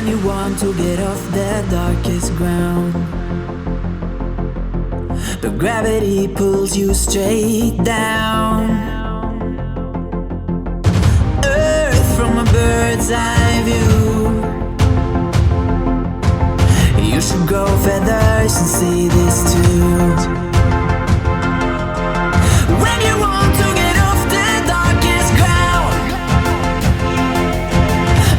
When you want to get off the darkest ground, but gravity pulls you straight down. Earth from a bird's eye view. You should grow feathers and see this too. When you want to get off the darkest ground,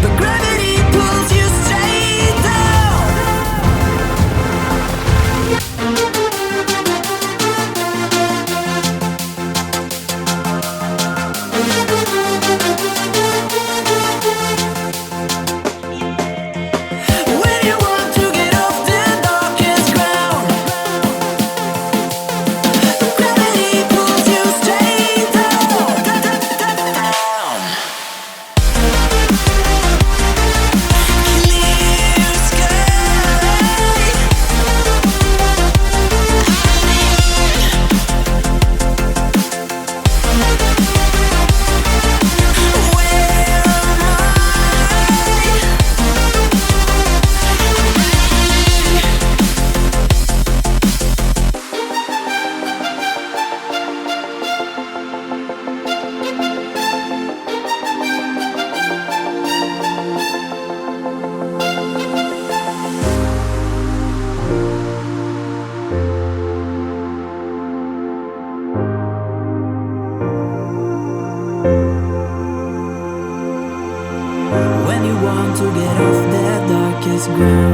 but gravity pulls you straight down. When you want to get off the darkest ground, but gravity pulls you straight down. Clear sky. Where am When you want to get off the darkest ground,